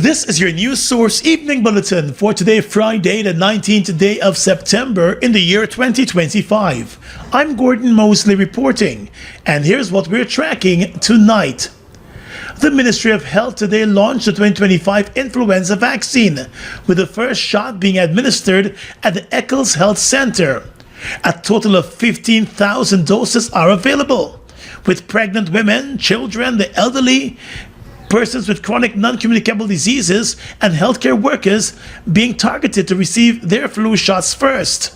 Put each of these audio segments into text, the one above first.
This is your news source evening bulletin for today, Friday, the 19th day of September in the year 2025. I'm Gordon Mosley reporting, and here's what we're tracking tonight. The Ministry of Health today launched the 2025 influenza vaccine, with the first shot being administered at the Eccles Health Center. A total of 15,000 doses are available, with pregnant women, children, the elderly, persons with chronic non-communicable diseases, and healthcare workers being targeted to receive their flu shots first.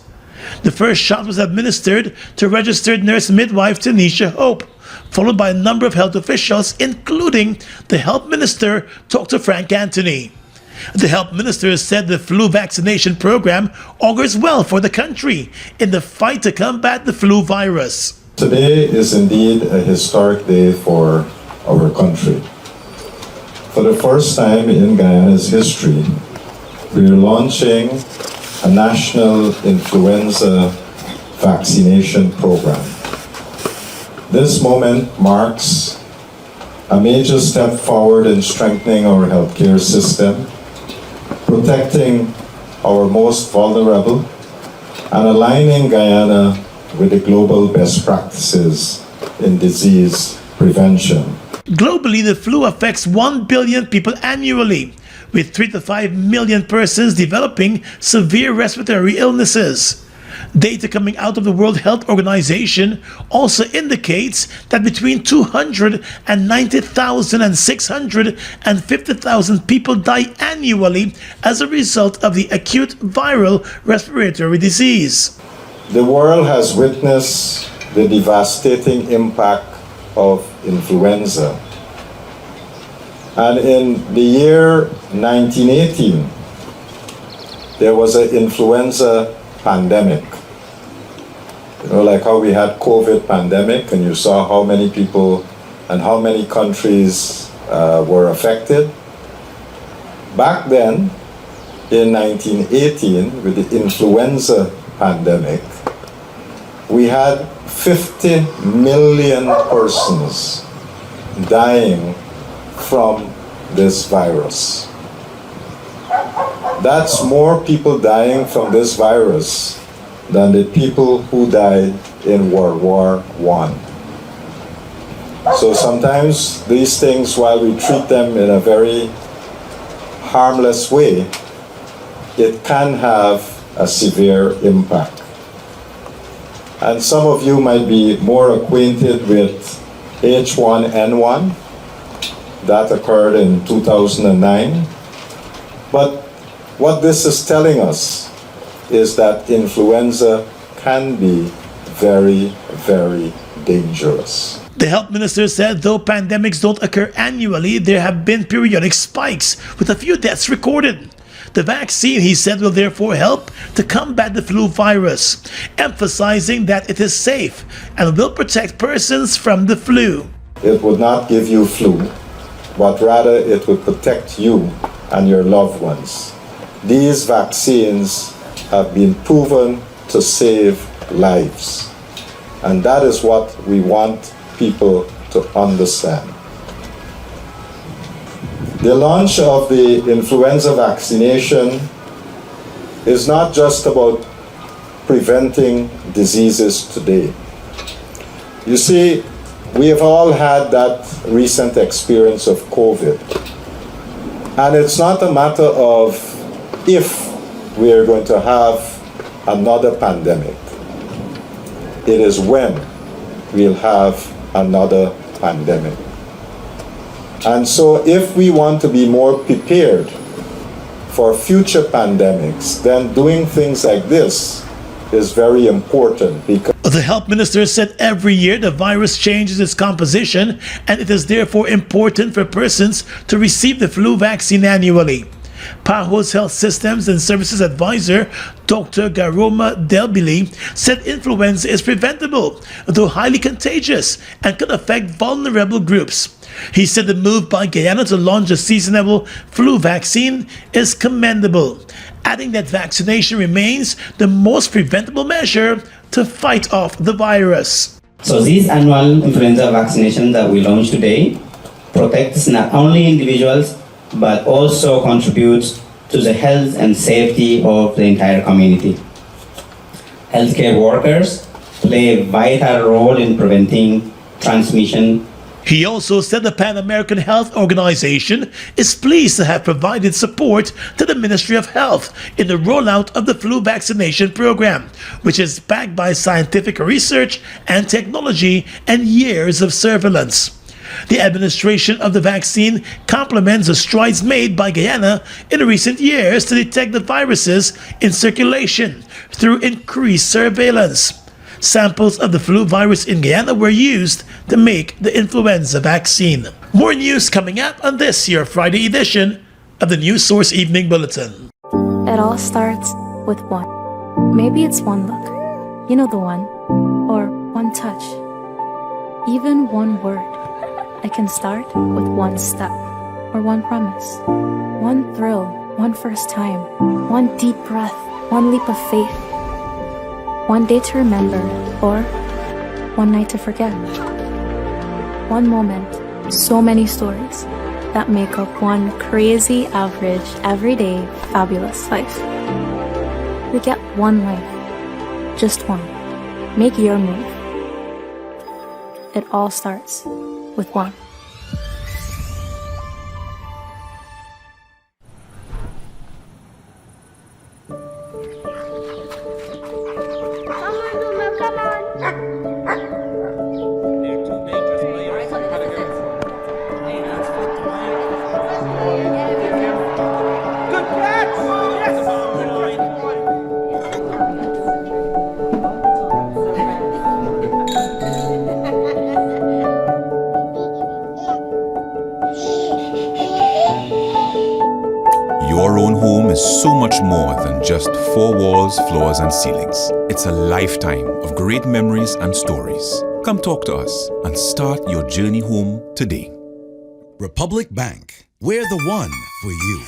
The first shot was administered to registered nurse midwife Tanisha Hope, followed by a number of health officials, including the Health Minister, Dr. Frank Anthony. The Health Minister said the flu vaccination program augurs well for the country in the fight to combat the flu virus. Today is indeed a historic day for our country. For the first time in Guyana's history, we are launching a national influenza vaccination program. This moment marks a major step forward in strengthening our healthcare system, protecting our most vulnerable, and aligning Guyana with the global best practices in disease prevention. Globally, the flu affects 1 billion people annually, with 3 to 5 million persons developing severe respiratory illnesses. Data coming out of the World Health Organization also indicates that between 290,000 and 650,000 people die annually as a result of the acute viral respiratory disease. The world has witnessed the devastating impact of influenza. And in the year 1918, there was an influenza pandemic. You know, like how we had COVID pandemic, and you saw how many people and how many countries were affected. Back then, in 1918, with the influenza pandemic, we had 50 million persons dying from this virus. That's more people dying from this virus than the people who died in World War I. So sometimes these things, while we treat them in a very harmless way, it can have a severe impact. And some of you might be more acquainted with H1N1 that occurred in 2009. But what this is telling us is that influenza can be very, very dangerous. The health minister said though pandemics don't occur annually, there have been periodic spikes with a few deaths recorded. The vaccine, he said, will therefore help to combat the flu virus, emphasizing that it is safe and will protect persons from the flu. It would not give you flu, but rather it would protect you and your loved ones. These vaccines have been proven to save lives, and that is what we want people to understand. The launch of the influenza vaccination is not just about preventing diseases today. You see, we have all had that recent experience of COVID. And it's not a matter of if we are going to have another pandemic. It is when we'll have another pandemic. And so if we want to be more prepared for future pandemics, then doing things like this is very important. Because the health minister said every year the virus changes its composition, and it is therefore important for persons to receive the flu vaccine annually. PAHO's Health Systems and Services Advisor, Dr. Garoma Delbili, said influenza is preventable, though highly contagious, and could affect vulnerable groups. He said the move by Guyana to launch a seasonal flu vaccine is commendable, adding that vaccination remains the most preventable measure to fight off the virus. So this annual influenza vaccination that we launched today protects not only individuals but also contributes to the health and safety of the entire community. Healthcare workers play a vital role in preventing transmission. He also said the Pan American Health Organization is pleased to have provided support to the Ministry of Health in the rollout of the flu vaccination program, which is backed by scientific research and technology and years of surveillance. The administration of the vaccine complements the strides made by Guyana in recent years to detect the viruses in circulation through increased surveillance. Samples of the flu virus in Guyana were used to make the influenza vaccine. More news coming up on this your Friday edition of the News Source Evening Bulletin. It all starts with one. Maybe it's one look, you know the one, or one touch, even one word. It can start with one step, or one promise, one thrill, one first time, one deep breath, one leap of faith. One day to remember, or one night to forget. One moment, so many stories that make up one crazy, average, everyday, fabulous life. We get one life, just one. Make your move. It all starts with one. Your own home is so much more than just four walls, floors, and ceilings. It's a lifetime of great memories and stories. Come talk to us and start your journey home today. Republic Bank, we're the one for you.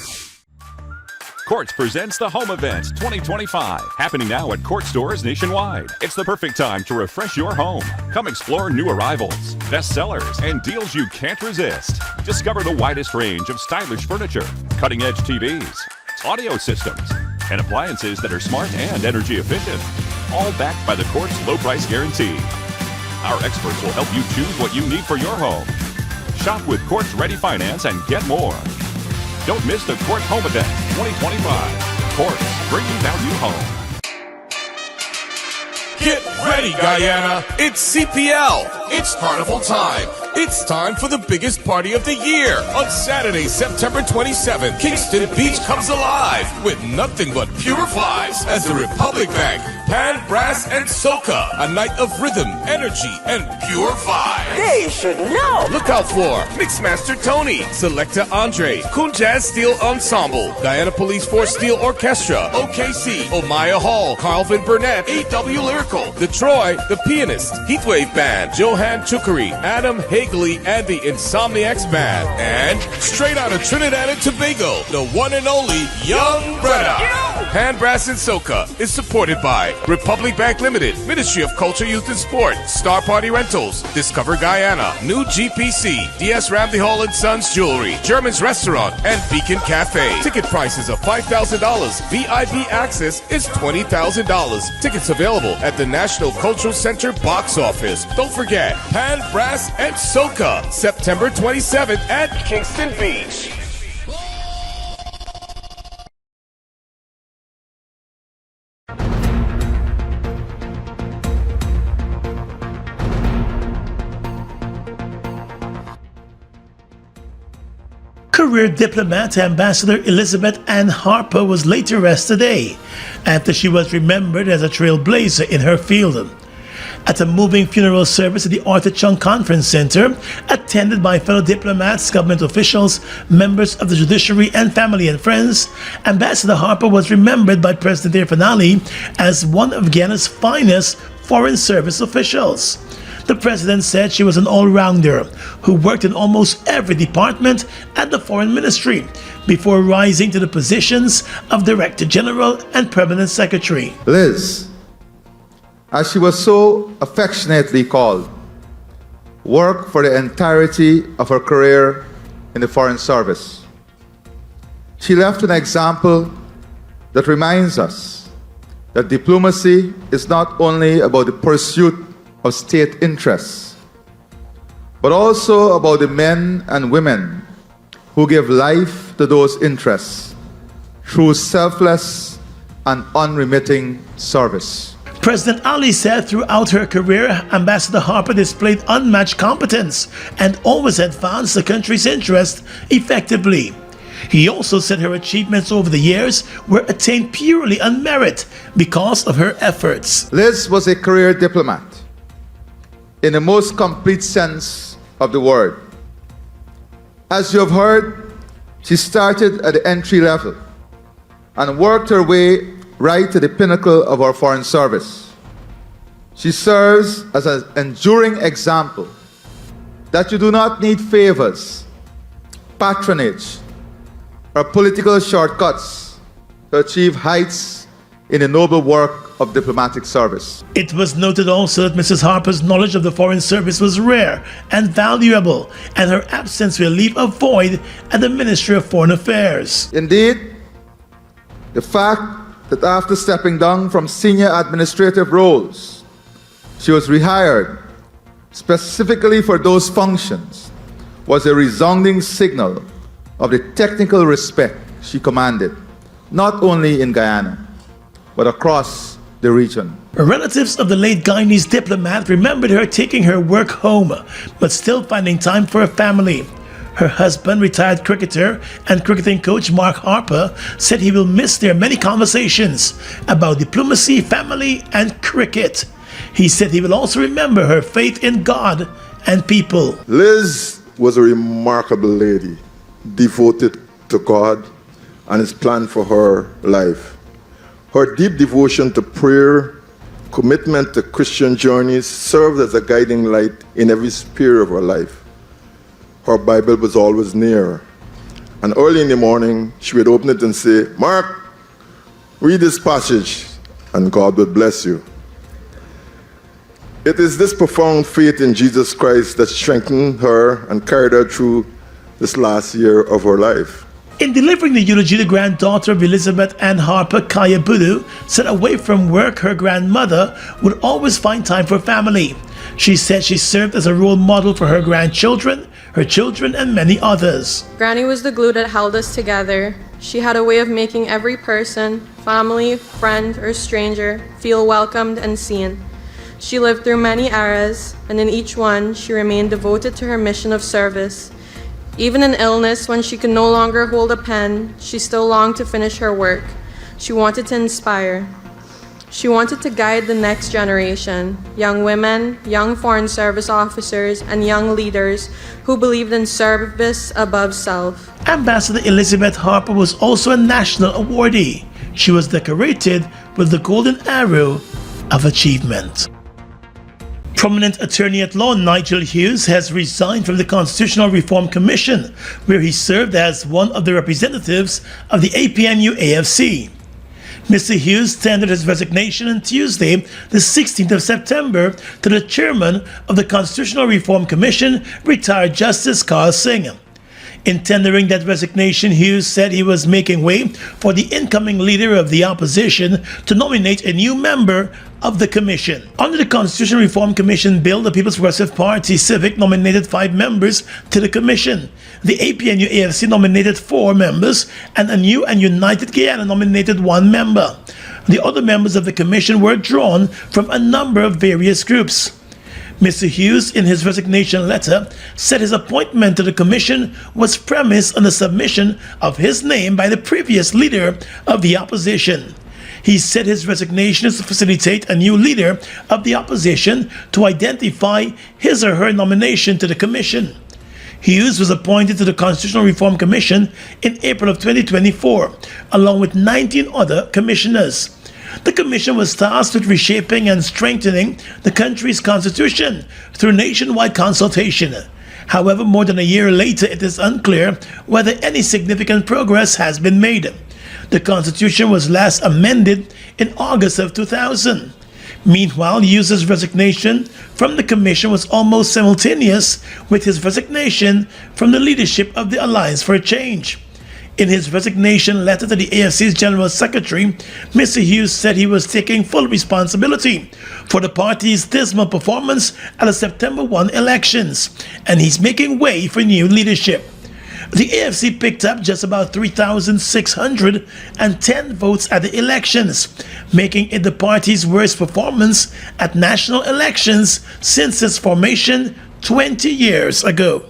Quartz presents the Home Event 2025, happening now at Quartz stores nationwide. It's the perfect time to refresh your home. Come explore new arrivals, bestsellers, and deals you can't resist. Discover the widest range of stylish furniture, cutting-edge TVs, audio systems, and appliances that are smart and energy efficient, all backed by the Quartz low price guarantee. Our experts will help you choose what you need for your home. Shop with Quartz Ready Finance and get more. Don't miss the Quartz Home Event 2025. Quartz, bringing value home. Get ready, Guyana! It's CPL! It's carnival time! It's time for the biggest party of the year! On Saturday, September 27th, Kingston Beach comes alive with nothing but pure vibes as the Republic Bank, Pan, Brass, and Soca. A night of rhythm, energy, and pure vibes. They should know! Look out for Mixmaster Tony, Selecta Andre, Kun Jazz Steel Ensemble, Guyana Police Force Steel Orchestra, OKC, Omaya Hall, Carlvin Burnett, A.W. Lyrical, The Troy, The Pianist, Heatwave Band, Johan Chukari, Adam Hagley, and the Insomniacs Band. And straight out of Trinidad and Tobago, the one and only Young Bretta. Pan, Brass, and Soca is supported by Republic Bank Limited, Ministry of Culture, Youth, and Sport, Star Party Rentals, Discover Guyana, New GPC, DS Ramsey Hall & Sons Jewelry, German's Restaurant, and Beacon Cafe. Ticket prices of $5,000. VIP access is $20,000. Tickets available at the National Cultural Center box office. Don't forget, Pan, Brass, and Soca, September 27th at Kingston Beach. Career diplomat Ambassador Elisabeth Ann Harper was laid to rest today after she was remembered as a trailblazer in her field. At a moving funeral service at the Arthur Chung Conference Center, attended by fellow diplomats, government officials, members of the judiciary, and family and friends, Ambassador Harper was remembered by President Finale as one of Guyana's finest foreign service officials. The president said she was an all-rounder who worked in almost every department at the Foreign Ministry before rising to the positions of Director General and Permanent Secretary. Liz, as she was so affectionately called, worked for the entirety of her career in the Foreign Service. She left an example that reminds us that diplomacy is not only about the pursuit of state interests, but also about the men and women who give life to those interests through selfless and unremitting service. President Ali said throughout her career, Ambassador Harper displayed unmatched competence and always advanced the country's interest effectively. He also said her achievements over the years were attained purely on merit because of her efforts. Liz was a career diplomat in the most complete sense of the word. As you have heard, she started at the entry level and worked her way right to the pinnacle of our foreign service. She serves as an enduring example that you do not need favors, patronage, or political shortcuts to achieve heights in the noble work of diplomatic service. It was noted also that Mrs. Harper's knowledge of the Foreign Service was rare and valuable, and her absence will leave a void at the Ministry of Foreign Affairs. Indeed, the fact that after stepping down from senior administrative roles, she was rehired specifically for those functions was a resounding signal of the technical respect she commanded, not only in Guyana, but across the region. Relatives of the late Guyanese diplomat remembered her taking her work home, but still finding time for her family. Her husband, retired cricketer and cricketing coach Mark Harper, said he will miss their many conversations about diplomacy, family, and cricket. He said he will also remember her faith in God and people. Liz was a remarkable lady, devoted to God and His plan for her life. Her deep devotion to prayer, commitment to Christian journeys served as a guiding light in every sphere of her life. Her Bible was always near, and early in the morning she would open it and say, "Mark, read this passage and God will bless you." It is this profound faith in Jesus Christ that strengthened her and carried her through this last year of her life. In delivering the eulogy, the granddaughter of Elisabeth Ann Harper, Kaya Budu, said away from work, her grandmother would always find time for family. She said she served as a role model for her grandchildren, her children, and many others. Granny was the glue that held us together. She had a way of making every person, family, friend, or stranger feel welcomed and seen. She lived through many eras, and in each one, she remained devoted to her mission of service. Even in illness, when she could no longer hold a pen, she still longed to finish her work. She wanted to inspire. She wanted to guide the next generation, young women, young Foreign Service officers, and young leaders who believed in service above self. Ambassador Elisabeth Harper was also a national awardee. She was decorated with the Golden Arrow of Achievement. Prominent attorney at law Nigel Hughes has resigned from the Constitutional Reform Commission, where he served as one of the representatives of the APNU-AFC. Mr. Hughes tendered his resignation on Tuesday, the 16th of September, to the chairman of the Constitutional Reform Commission, retired Justice Carl Singh. In tendering that resignation, Hughes said he was making way for the incoming leader of the opposition to nominate a new member of the commission. Under the Constitutional Reform Commission bill, the People's Progressive Party Civic nominated 5 members to the commission. The APNU-AFC nominated 4 members, and a new and United Guyana nominated 1 member. The other members of the commission were drawn from a number of various groups. Mr. Hughes, in his resignation letter, said his appointment to the commission was premised on the submission of his name by the previous leader of the opposition. He said his resignation is to facilitate a new leader of the opposition to identify his or her nomination to the commission. Hughes was appointed to the Constitutional Reform Commission in April of 2024, along with 19 other commissioners. The commission was tasked with reshaping and strengthening the country's constitution through nationwide consultation. However, more than a year later, it is unclear whether any significant progress has been made. The constitution was last amended in August of 2000. Meanwhile, Hughes' resignation from the commission was almost simultaneous with his resignation from the leadership of the Alliance for Change. In his resignation letter to the AFC's General Secretary, Mr. Hughes said he was taking full responsibility for the party's dismal performance at the September 1 elections, and he's making way for new leadership. The AFC picked up just about 3,610 votes at the elections, making it the party's worst performance at national elections since its formation 20 years ago.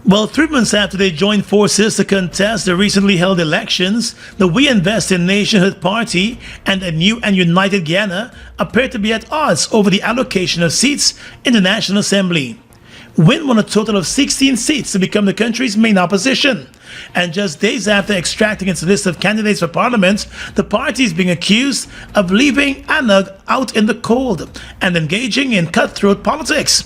Well, 3 months after they joined forces to contest the recently held elections, the We Invest in Nationhood Party and a new and united Guyana appear to be at odds over the allocation of seats in the National Assembly. WIN won a total of 16 seats to become the country's main opposition. And just days after extracting its list of candidates for parliament, the party is being accused of leaving ANAG out in the cold and engaging in cutthroat politics.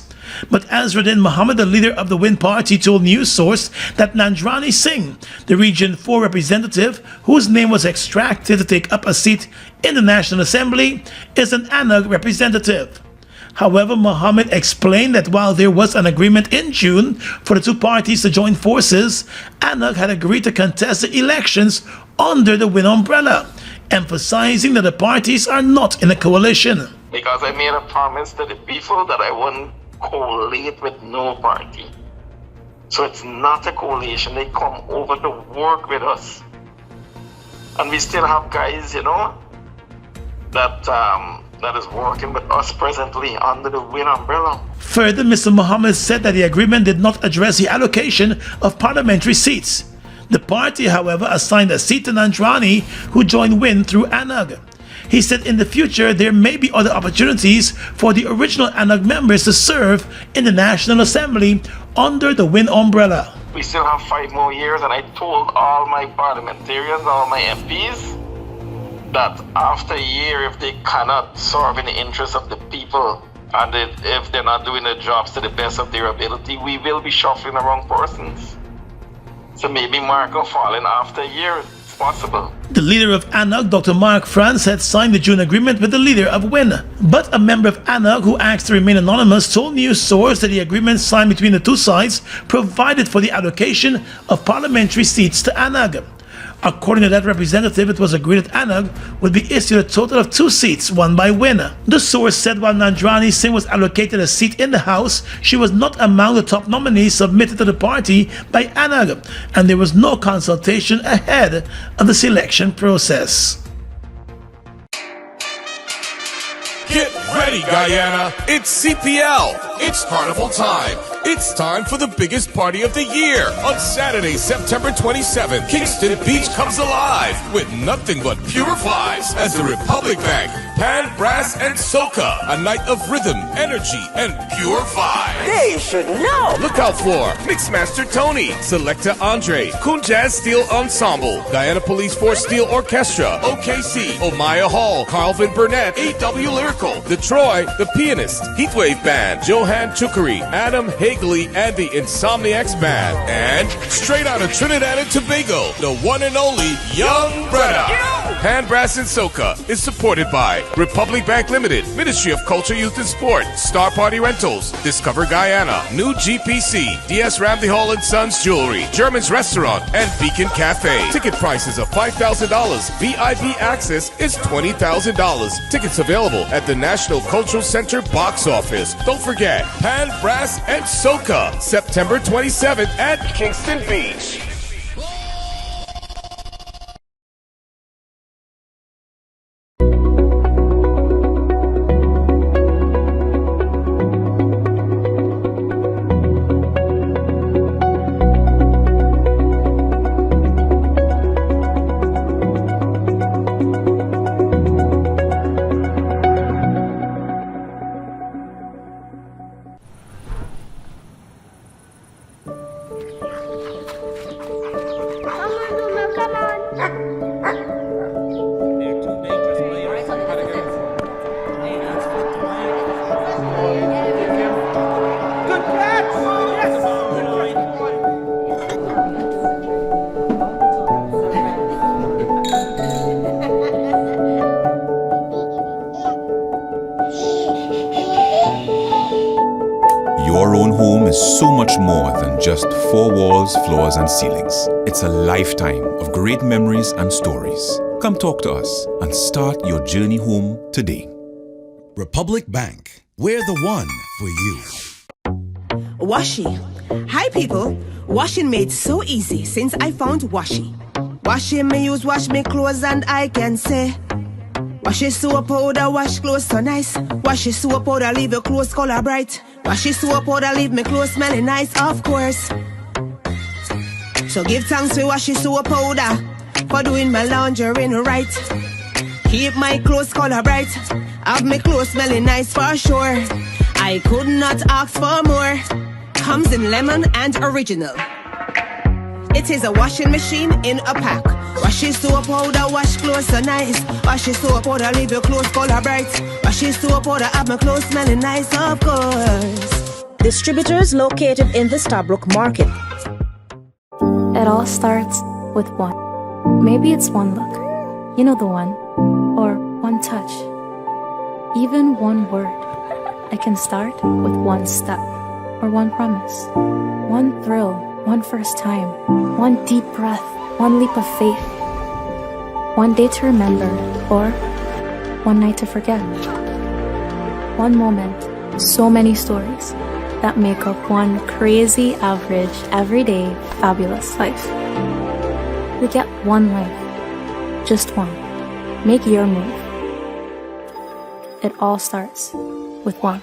But Azruddin Mohammed, the leader of the WIN party, told News Source that Nandrani Singh, the Region 4 representative whose name was extracted to take up a seat in the National Assembly, is an ANAG representative. However, Mohammed explained that while there was an agreement in June for the two parties to join forces, ANAG had agreed to contest the elections under the WIN umbrella, emphasizing that the parties are not in a coalition. Because I made a promise to the people that I wouldn't collate with no party. So it's not a coalition. They come over to work with us. And we still have guys, that is working with us presently under the WIN umbrella. Further, Mr. Mohammed said that the agreement did not address the allocation of parliamentary seats. The party, however, assigned a seat to Nandrani, who joined WIN through ANAG. He said in the future there may be other opportunities for the original ANAG members to serve in the National Assembly under the WIN umbrella. We still have 5 more years, and I told all my parliamentarians, all my MPs, that after a year, if they cannot serve in the interest of the people and if they're not doing their jobs to the best of their ability, we will be shuffling the wrong persons. So maybe Mark will fall in after a year. It's possible. The leader of ANAG, Dr. Mark France, had signed the June agreement with the leader of WIN. But a member of ANAG who asked to remain anonymous told News Source that the agreement signed between the two sides provided for the allocation of parliamentary seats to ANAG. According to that representative, it was agreed that ANAG would be issued a total of 2 seats, won by WIN. The source said while Nandrani Singh was allocated a seat in the House, she was not among the top nominees submitted to the party by ANAG, and there was no consultation ahead of the selection process. Get ready, Guyana! It's CPL! It's carnival time! It's time for the biggest party of the year! On Saturday, September 27th, Kingston Beach comes alive with nothing but pure vibes as the Republic Bank, Pan, Brass, and Soca. A night of rhythm, energy, and pure vibes. They should know! Look out for Mixmaster Tony, Selecta Andre, Kunjaz Steel Ensemble, Guyana Police Force Steel Orchestra, OKC, Omaya Hall, Carlvin Burnett, A.W. Lyrical, The Troy, The Pianist, Heatwave Band, Johan Chukuri, Adam Hagley, and the Insomniacs Band. And straight out of Trinidad and Tobago, the one and only Young Bretta. Pan Brass and Soca is supported by Republic Bank Limited, Ministry of Culture, Youth and Sport, Star Party Rentals, Discover Guyana, New GPC, DS Ramsey Hall & Sons Jewelry, German's Restaurant, and Beacon Cafe. Ticket prices of $5,000. VIP access is $20,000. Tickets available at the National Cultural Center box office. Don't forget, Pan, Brass, and Soca, September 27th at Kingston Beach. Your own home is so much more than just four walls, floors, and ceilings. It's a lifetime of great memories and stories. Come talk to us and start your journey home today. Republic Bank, we're the one for you. Washi. Hi people. Washing made so easy since I found Washi. Washing me use wash me clothes and I can say Washi soap powder wash clothes so nice. Washi soap powder leave your clothes color bright. Washi soap powder leave me clothes smelling nice, of course. So give thanks to Washi soap powder for doing my laundry right. Keep my clothes color bright. Have my clothes smelling nice for sure. I could not ask for more. Comes in lemon and original. It is a washing machine in a pack. Washi soap powder wash clothes so nice. Washi soap powder leave your clothes color bright. Washi soap powder have my clothes smelling nice, of course. Distributors located in the Starbrook Market. It all starts with one. Maybe it's one look, you know the one, or one touch, even one word. I can start with one step, or one promise, one thrill, one first time, one deep breath, one leap of faith, one day to remember, or one night to forget. One moment, so many stories that make up one crazy, average, everyday, fabulous life. We get one life, just one. Make your move. It all starts with one.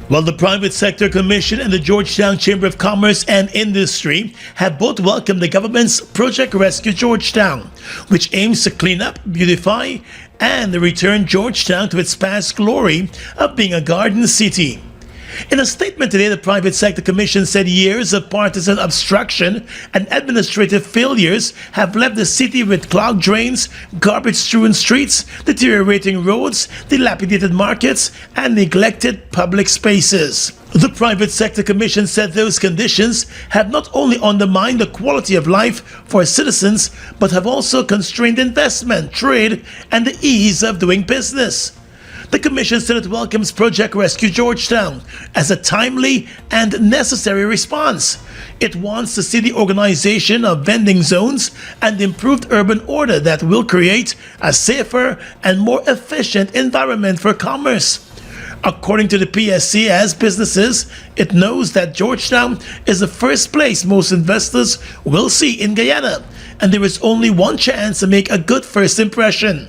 Well, the Private Sector Commission and the Georgetown Chamber of Commerce and Industry have both welcomed the government's Project Rescue Georgetown, which aims to clean up, beautify, and return Georgetown to its past glory of being a garden city. In a statement today, the Private Sector Commission said years of partisan obstruction and administrative failures have left the city with clogged drains, garbage-strewn streets, deteriorating roads, dilapidated markets, and neglected public spaces. The Private Sector Commission said those conditions have not only undermined the quality of life for citizens, but have also constrained investment, trade, and the ease of doing business. The Commission said it welcomes Project Rescue Georgetown as a timely and necessary response. It wants to see the organization of vending zones and improved urban order that will create a safer and more efficient environment for commerce. According to the PSC, as businesses, it knows that Georgetown is the first place most investors will see in Guyana, and there is only one chance to make a good first impression.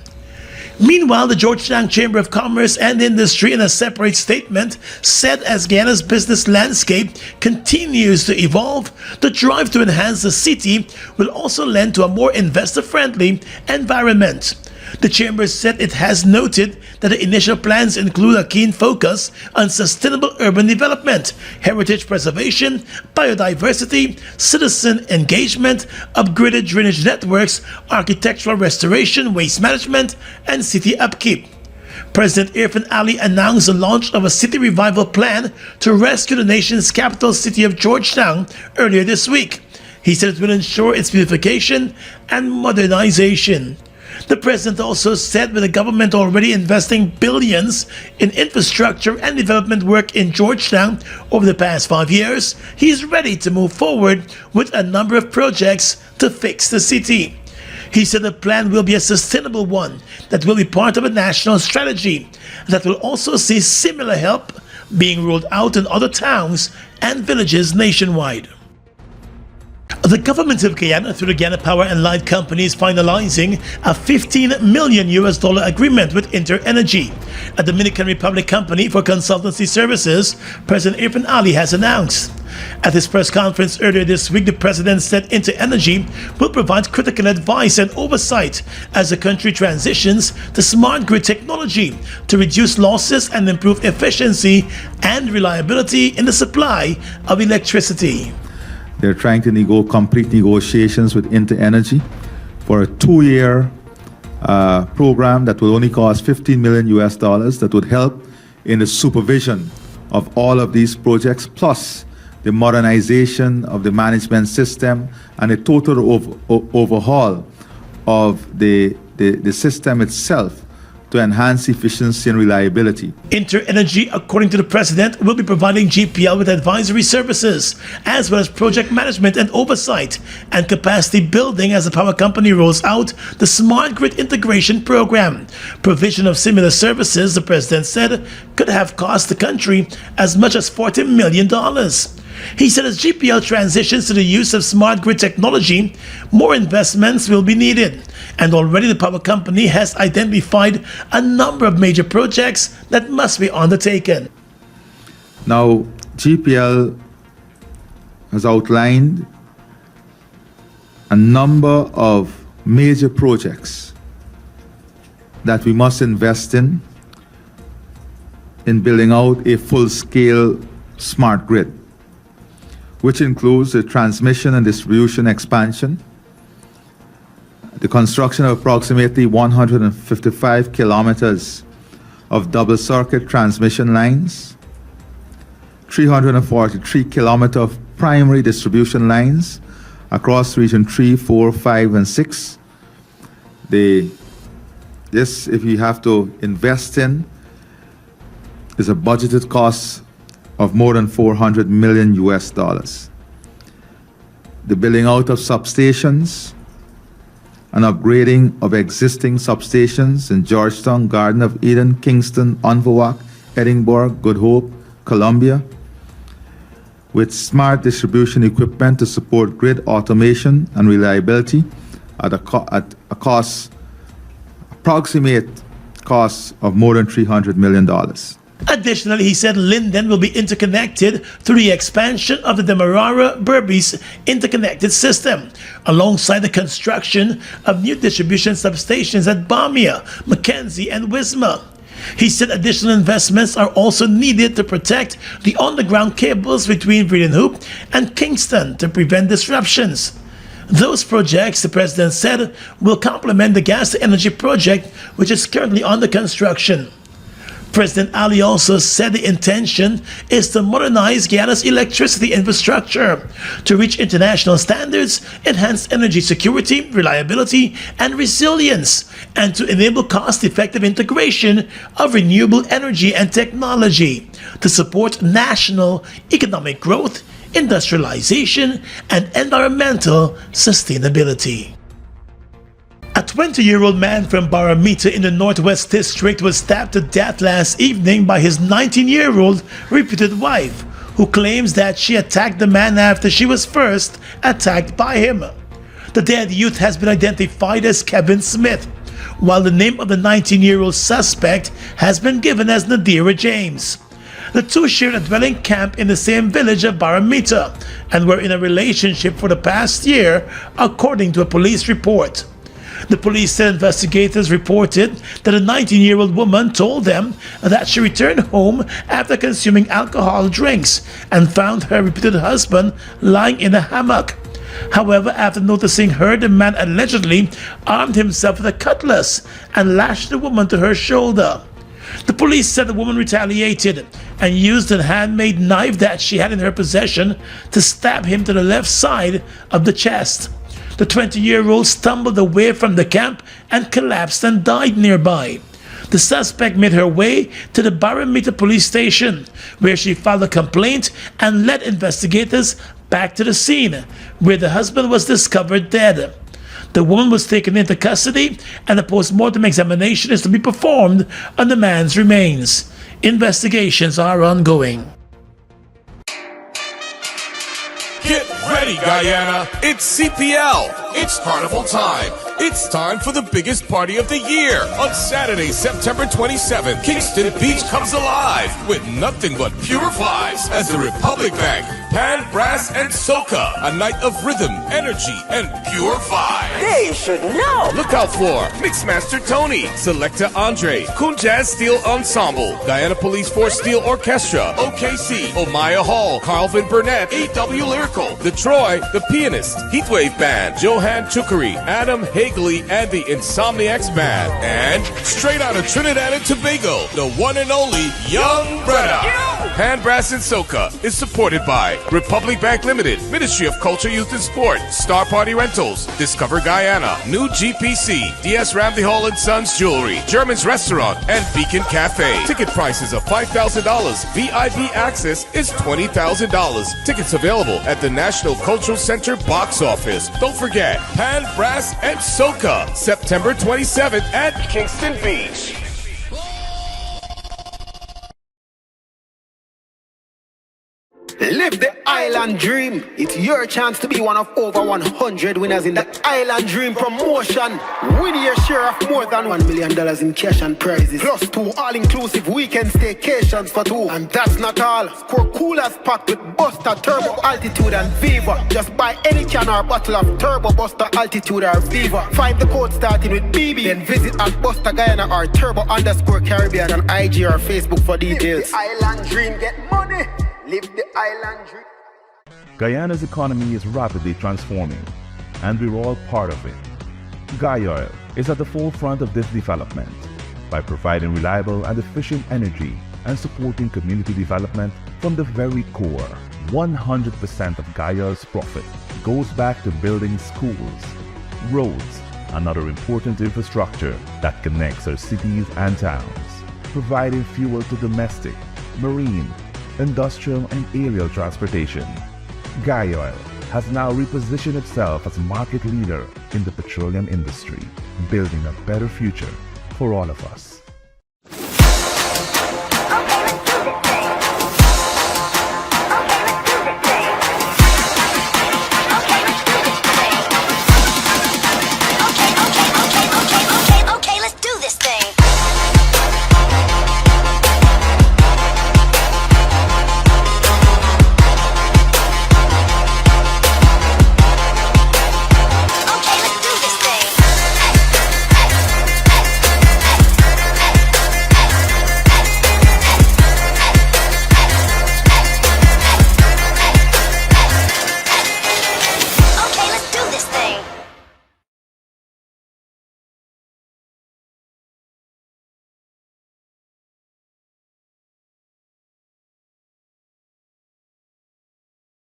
Meanwhile, the Georgetown Chamber of Commerce and Industry, in a separate statement, said as Guyana's business landscape continues to evolve, the drive to enhance the city will also lend to a more investor-friendly environment. The Chamber said it has noted that the initial plans include a keen focus on sustainable urban development, heritage preservation, biodiversity, citizen engagement, upgraded drainage networks, architectural restoration, waste management, and city upkeep. President Irfan Ali announced the launch of a city revival plan to rescue the nation's capital city of Georgetown earlier this week. He said it will ensure its beautification and modernization. The president also said with the government already investing billions in infrastructure and development work in Georgetown over the past 5 years, he is ready to move forward with a number of projects to fix the city. He said the plan will be a sustainable one that will be part of a national strategy that will also see similar help being rolled out in other towns and villages nationwide. The government of Guyana, through the Guyana Power and Light Company, is finalizing a $15 million agreement with InterEnergy, a Dominican Republic company for consultancy services, President Irfan Ali has announced. At his press conference earlier this week, the president said InterEnergy will provide critical advice and oversight as the country transitions to smart grid technology to reduce losses and improve efficiency and reliability in the supply of electricity. They're trying to complete negotiations with InterEnergy for a 2-year program that will only cost $15 million that would help in the supervision of all of these projects, plus the modernization of the management system, and a total overhaul of the system itself to enhance efficiency and reliability. InterEnergy, according to the president, will be providing GPL with advisory services, as well as project management and oversight, and capacity building as the power company rolls out the Smart Grid Integration Program. Provision of similar services, the president said, could have cost the country as much as $40 million. He said as GPL transitions to the use of smart grid technology, more investments will be needed. And already the power company has identified a number of major projects that must be undertaken. Now, GPL has outlined a number of major projects that we must invest in building out a full-scale smart grid, which includes the transmission and distribution expansion, the construction of approximately 155 kilometers of double-circuit transmission lines, 343 kilometers of primary distribution lines across Region 3, 4, 5, and 6. This, if you have to invest in, is a budgeted cost of more than $400 million US. The building out of substations and upgrading of existing substations in Georgetown, Garden of Eden, Kingston, Unverwacht, Edinburgh, Good Hope, Columbia, with smart distribution equipment to support grid automation and reliability at a approximate cost of more than $300 million. Additionally, he said Linden will be interconnected through the expansion of the Demerara-Berbice interconnected system, alongside the construction of new distribution substations at Bamia, Mackenzie, and Wisma. He said additional investments are also needed to protect the underground cables between Vredenhoek and Kingston to prevent disruptions. Those projects, the president said, will complement the gas-to-energy project, which is currently under construction. President Ali also said the intention is to modernize Guyana's electricity infrastructure to reach international standards, enhance energy security, reliability, and resilience, and to enable cost-effective integration of renewable energy and technology to support national economic growth, industrialization, and environmental sustainability. A 20-year-old man from Baramita in the Northwest District was stabbed to death last evening by his 19-year-old reputed wife, who claims that she attacked the man after she was first attacked by him. The dead youth has been identified as Kevin Smith, while the name of the 19-year-old suspect has been given as Nadira James. The two shared a dwelling camp in the same village of Baramita and were in a relationship for the past year, according to a police report. The police said investigators reported that a 19-year-old woman told them that she returned home after consuming alcohol drinks and found her reputed husband lying in a hammock. However, after noticing her, the man allegedly armed himself with a cutlass and lashed the woman to her shoulder. The police said the woman retaliated and used a handmade knife that she had in her possession to stab him to the left side of the chest. The 20-year-old stumbled away from the camp and collapsed and died nearby. The suspect made her way to the Baramita police station, where she filed a complaint and led investigators back to the scene, where the husband was discovered dead. The woman was taken into custody, and a post-mortem examination is to be performed on the man's remains. Investigations are ongoing. Get ready, Guyana! It's CPL! It's carnival time! It's time for the biggest party of the year! On Saturday, September 27th, Kingston Beach comes alive with nothing but pure vibes as the Republic Bank, Pan, Brass, and Soca. A night of rhythm, energy, and pure vibes. They should know! Look out for Mixmaster Tony, Selecta Andre, Kunjaz Steel Ensemble, Guyana Police Force Steel Orchestra, OKC, Omaya Hall, Carlvin Burnett, A.W. Lyrical, The Troy, The Pianist, Heatwave Band, Johan Chukari, Adam Hagley, and the Insomniacs Band. And straight out of Trinidad and Tobago, the one and only Young Bretta. Pan Brass and Soca is supported by Republic Bank Limited, Ministry of Culture, Youth and Sport, Star Party Rentals, Discover Guyana, New GPC, DS Ramsey Hall and Sons Jewelry, German's Restaurant, and Beacon Cafe. Ticket prices of $5,000. VIP access is $20,000. Tickets available at the National Cultural Center box office. Don't forget, Pan Brass and Soca, September 27th at Kingston Beach. Live the island dream. It's your chance to be one of over 100 winners in the Island Dream promotion. Win your share of more than $1 million in cash and prizes. Plus 2 all-inclusive weekend staycations for 2. And that's not all. Score coolers packed with Buster, Turbo, Altitude and Viva. Just buy any can or bottle of Turbo, Buster, Altitude or Viva. Find the code starting with BB. Then visit at Buster Guyana or Turbo_Caribbean on IG or Facebook for details. Live the island dream, get money. Live the island dream. Guyana's economy is rapidly transforming, and we're all part of it. Guyoil is at the forefront of this development by providing reliable and efficient energy and supporting community development from the very core. 100% of Guyoil's profit goes back to building schools, roads, and other important infrastructure that connects our cities and towns, providing fuel to domestic, marine, industrial and aerial transportation. Guyoil has now repositioned itself as market leader in the petroleum industry, building a better future for all of us.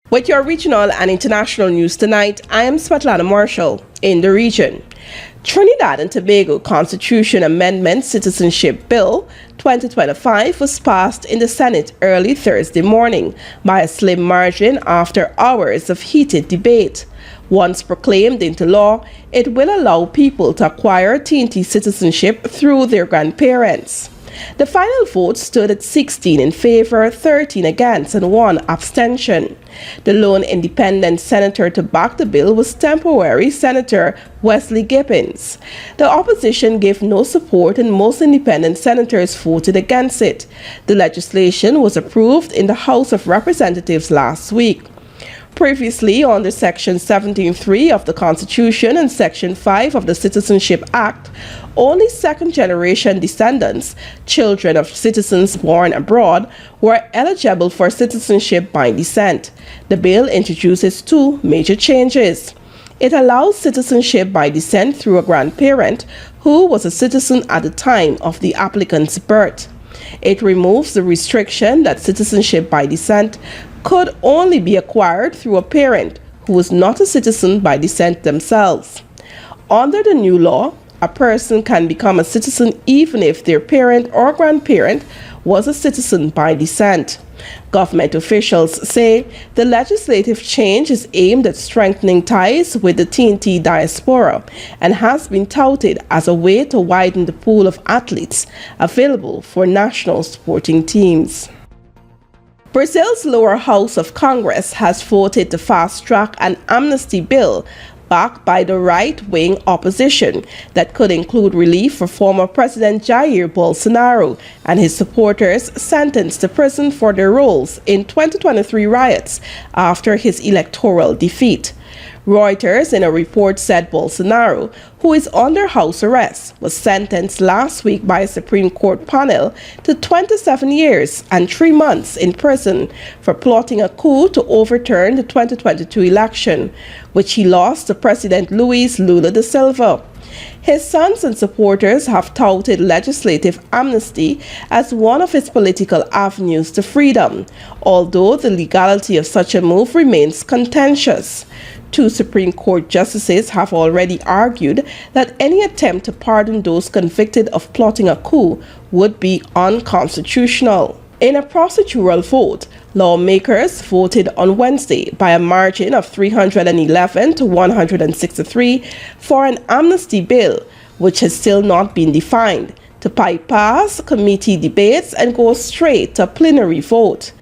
With your regional and international news tonight, I am Svetlana Marshall in the region. Trinidad and Tobago Constitution Amendment Citizenship Bill 2025 was passed in the Senate early Thursday morning by a slim margin after hours of heated debate. Once proclaimed into law, it will allow people to acquire TNT citizenship through their grandparents. The final vote stood at 16 in favor, 13 against, and 1 abstention. The lone independent senator to back the bill was temporary Senator Wesley Gibbons. The opposition gave no support and most independent senators voted against it. The legislation was approved in the House of Representatives last week. Previously, under Section 17(3) of the Constitution and Section 5 of the Citizenship Act, only second-generation descendants, children of citizens born abroad, were eligible for citizenship by descent. The bill introduces 2 major changes. It allows citizenship by descent through a grandparent who was a citizen at the time of the applicant's birth. It removes the restriction that citizenship by descent could only be acquired through a parent who was not a citizen by descent themselves. Under the new law, a person can become a citizen even if their parent or grandparent was a citizen by descent. Government officials say the legislative change is aimed at strengthening ties with the TNT diaspora and has been touted as a way to widen the pool of athletes available for national sporting teams. Brazil's lower house of Congress has voted to fast-track an amnesty bill backed by the right-wing opposition that could include relief for former President Jair Bolsonaro and his supporters sentenced to prison for their roles in 2023 riots after his electoral defeat. Reuters in a report said Bolsonaro, who is under house arrest, was sentenced last week by a Supreme Court panel to 27 years and 3 months in prison for plotting a coup to overturn the 2022 election, which he lost to President Luiz Lula da Silva. His sons and supporters have touted legislative amnesty as one of his political avenues to freedom, although the legality of such a move remains contentious. 2 Supreme Court justices have already argued that any attempt to pardon those convicted of plotting a coup would be unconstitutional. In a procedural vote, lawmakers voted on Wednesday by a margin of 311 to 163 for an amnesty bill, which has still not been defined, to bypass committee debates and go straight to plenary vote.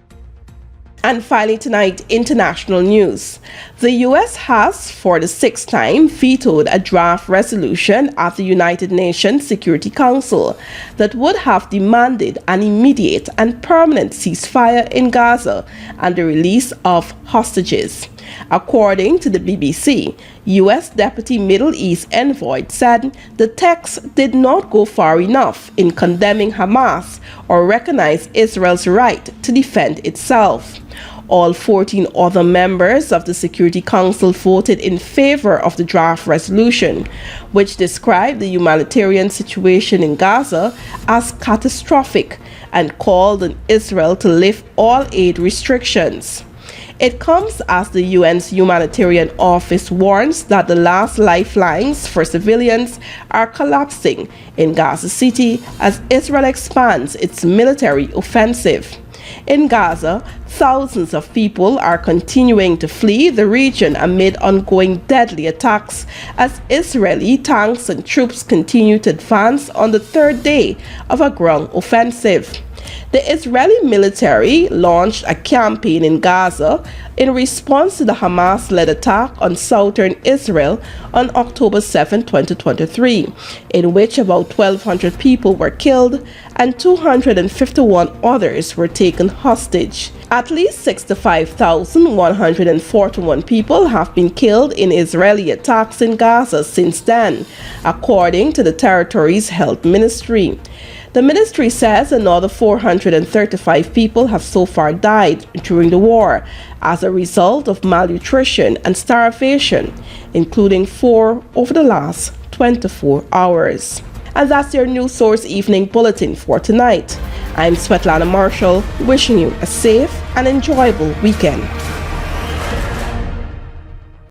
And finally tonight, international news. The U.S. has, for the 6th time, vetoed a draft resolution at the United Nations Security Council that would have demanded an immediate and permanent ceasefire in Gaza and the release of hostages. According to the BBC, U.S. Deputy Middle East Envoy said the text did not go far enough in condemning Hamas or recognize Israel's right to defend itself. All 14 other members of the Security Council voted in favor of the draft resolution, which described the humanitarian situation in Gaza as catastrophic and called on Israel to lift all aid restrictions. It comes as the UN's humanitarian office warns that the last lifelines for civilians are collapsing in Gaza City as Israel expands its military offensive. In Gaza, thousands of people are continuing to flee the region amid ongoing deadly attacks as Israeli tanks and troops continue to advance on the 3rd day of a ground offensive. The Israeli military launched a campaign in Gaza in response to the Hamas-led attack on southern Israel on October 7, 2023, in which about 1,200 people were killed and 251 others were taken hostage. At least 65,141 people have been killed in Israeli attacks in Gaza since then, according to the territory's health ministry. The ministry says another 435 people have so far died during the war as a result of malnutrition and starvation, including 4 over the last 24 hours. And that's your News Source Evening Bulletin for tonight. I'm Svetlana Marshall, wishing you a safe and enjoyable weekend.